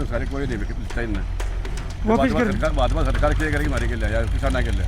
सारे कोई नहीं बिकता इनने वापस कर बाद सरकार क्या करेगी हमारे के लिए या किसाना के लिए।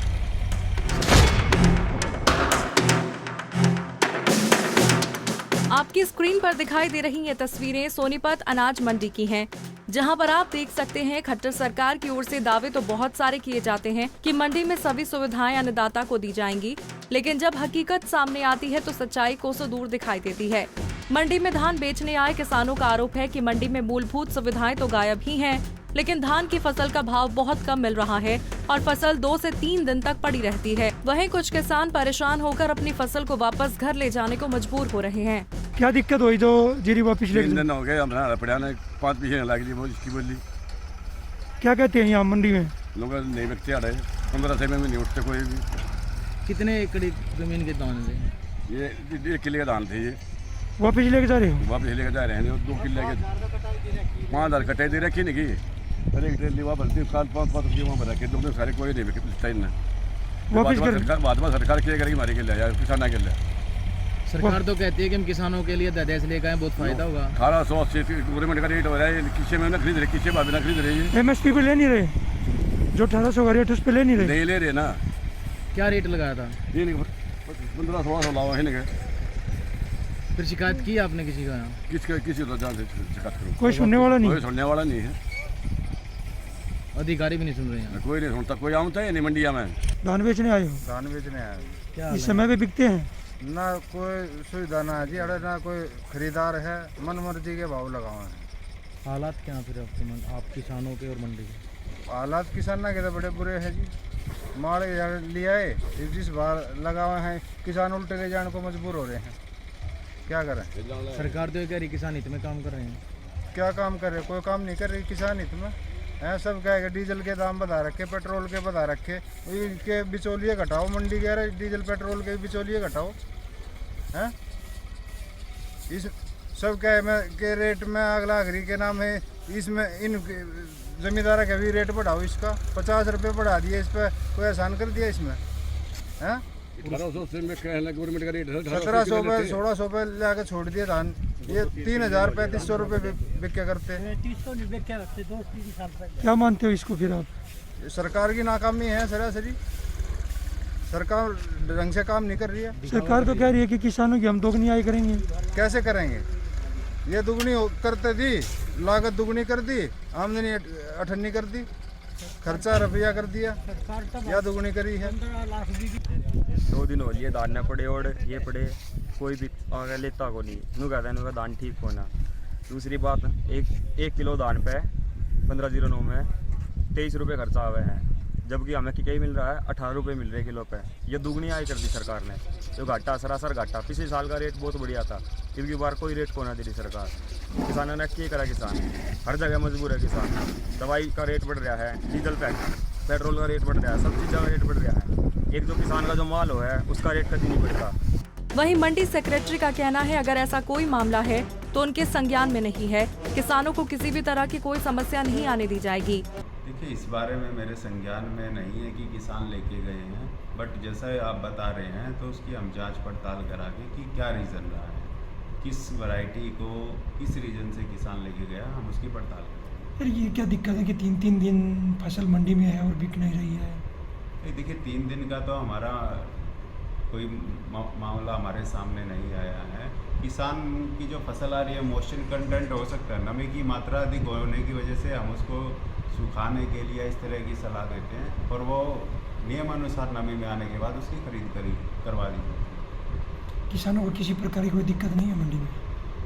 आपकी स्क्रीन पर दिखाई दे रही ये तस्वीरें सोनीपत अनाज मंडी की हैं, जहां पर आप देख सकते हैं खट्टर सरकार की ओर से दावे तो बहुत सारे किए जाते हैं कि मंडी में सभी सुविधाएं अन्नदाता को दी जाएंगी, लेकिन जब हकीकत सामने आती है तो सच्चाई कोसों दूर दिखाई देती है। मंडी में धान बेचने आए किसानों का आरोप है कि मंडी में मूलभूत सुविधाएं तो गायब ही हैं, लेकिन धान की फसल का भाव बहुत कम मिल रहा है और फसल 2 से 3 दिन तक पड़ी रहती है। वहीं कुछ किसान परेशान होकर अपनी फसल को वापस घर ले जाने को मजबूर हो रहे हैं। क्या दिक्कत हुई जो जीरी वापस ले 3 दिन हो गए हमारा पड़ा ने 5 पीछे लग ली वो इसकी बोली। क्या कहते हैं यहाँ मंडी में? लोग नहीं बिकते आ रहे 15 से में नहीं उठते कोई भी। कितने एकड़ जमीन के दान थे? ये 1 किले का धान थे, ये वापस लेके जा रहे हो? वापस लेके जा रहे हैं 2 किले के 5000 कटे दे रखी नहीं की अरे एक ट्रेन लीवा भरती 5 रुपये वहाँ भरा के लोग सारे कोई नहीं बिकता इनने वापस कर बाद में सरकार क्या करेगी हमारे के लिए या किसाना के लिए। सरकार तो कहती है कि हम किसानों के लिए दहेज लेकर आए, बहुत फायदा होगा। 1880 गवर्नमेंट का रेट हो रहा है, किसी में ना खरीद रहे किसी बाद ना खरीद रही है। MSP पे ले नहीं रहे, जो 1800 का रेट उस पे ले नहीं रहे। नहीं ले रहे ना। क्या रेट लगाया था? 1500-1600 लावा है ना। फिर शिकायत की आपने किसी का? किसी तो जान से शिकायत करो, कोई सुनने वाला नहीं, कोई सुनने वाला नहीं है। अधिकारी भी नहीं सुन रहे हैं? कोई नहीं सुनता, कोई आऊँता है नहीं मंडिया में। धान बेचने आए हो? धान बेचने आए क्या इस समय पे बिकते हैं? ना कोई सुविधा ना है जी, अरे ना कोई खरीदार है, मन मर्जी के भाव लगाओ हैं। हालात क्या फिर आप किसानों के और मंडी के? हालात किसान के तो बड़े बुरे हैं जी। माल लिया है जिस बार लगाए हैं किसान उल्टे ले जाने को मजबूर हो रहे हैं, क्या करें। सरकार तो ये कह रही किसान हित में काम कर रहे हैं। क्या काम कर रहे, कोई काम नहीं कर रही किसान हित में है। सब कहेगा डीजल के दाम बढ़ा रखे, पेट्रोल के बढ़ा रखे, इनके बिचौलिए घटाओ, मंडी के रहे डीजल पेट्रोल के बिचौलिए घटाओ हैं। इस सब के रेट में अगला घरी के नाम है, इसमें इन जमींदार का भी रेट बढ़ाओ, इसका 50 रुपये बढ़ा दिए, इस पर कोई आसान कर दिया इसमें हैं। 1800 से में गवर्नमेंट का रेट है 1700 पे 1600 पे लाके छोड़ दिए धान, ये 3000-3500 रुपये बिक्या करते हैं। क्या मानते हो इसको फिर आप? सरकार की नाकामी है सरासरी, सरकार ढंग से काम नहीं कर रही है। सरकार तो कह रही है कि किसानों की हम दोगुनी आय करेंगे। कैसे करेंगे? ये दुगनी करते दी, लागत दुगनी कर दी, आमदनी अठन्नी कर दी, खर्चा रुपया कर दिया, या दुगनी करी है। 2 दिन हो लिए दान न पड़े और ये पड़े, कोई भी आगे लेता को नहीं, नू कहता है नू दान ठीक होना। दूसरी बात, एक किलो दान पे 1509 में 23 रुपये खर्चा आवे हैं, जबकि हमें कई मिल रहा है 18 रुपये मिल रहे किलो पे। ये दुगनी आय कर दी सरकार ने, जो घाटा सरासर घाटा। पिछले साल का रेट बहुत बढ़िया था, इनकी बार कोई रेट को ना दे रही सरकार। किसानों ने क्या करा, किसान हर जगह मजबूर है। किसान दवाई का रेट बढ़ रहा है, डीजल पेट्रोल का रेट बढ़ रहा है, सब चीज़ों का रेट बढ़ रहा है। एक जो किसान का जो माल हो है उसका रेट कभी नहीं बढ़ता। वहीं मंडी सेक्रेटरी का कहना है अगर ऐसा कोई मामला है तो उनके संज्ञान में नहीं है, किसानों को किसी भी तरह की कोई समस्या नहीं आने दी जाएगी। देखिए, इस बारे में मेरे संज्ञान में नहीं है कि किसान लेके गए हैं, बट जैसा आप बता रहे हैं तो उसकी हम जांच पड़ताल करा के कि क्या रीज़न रहा है, किस वैरायटी को किस रीजन से किसान लेके गया, हम उसकी पड़ताल करें। फिर ये क्या दिक्कत है कि 3-3 दिन फसल मंडी में है और बिक नहीं रही है? देखिए, 3 दिन का तो हमारा कोई मामला हमारे सामने नहीं आया है। किसान की जो फसल आ रही है, मॉइस्चर कंटेंट हो सकता है, नमी की मात्रा अधिक होने की वजह से हम उसको सुखाने के लिए इस तरह की सलाह देते हैं और वो नियमानुसार नमी में आने के बाद उसकी खरीद करवा दी जाती है। किसानों को किसी प्रकार की कोई दिक्कत नहीं है मंडी में?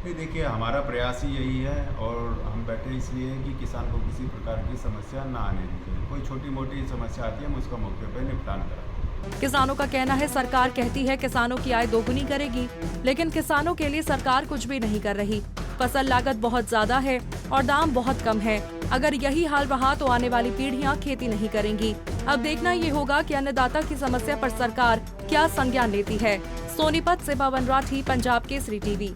नहीं, देखिए, हमारा प्रयास ही यही है और हम बैठे इसलिए हैं कि किसान को किसी प्रकार की समस्या ना आने दी जाए। कोई छोटी मोटी समस्या आती है, हम उसका मौके पर निपटान कराते हैं। किसानों का कहना है सरकार कहती है किसानों की आय दोगुनी करेगी, लेकिन किसानों के लिए सरकार कुछ भी नहीं कर रही। फसल लागत बहुत ज्यादा है और दाम बहुत कम है। अगर यही हाल रहा तो आने वाली पीढ़ियां खेती नहीं करेंगी। अब देखना ये होगा कि अन्नदाता की समस्या पर सरकार क्या संज्ञान लेती है। सोनीपत से पवन राठी, पंजाब केसरी टीवी।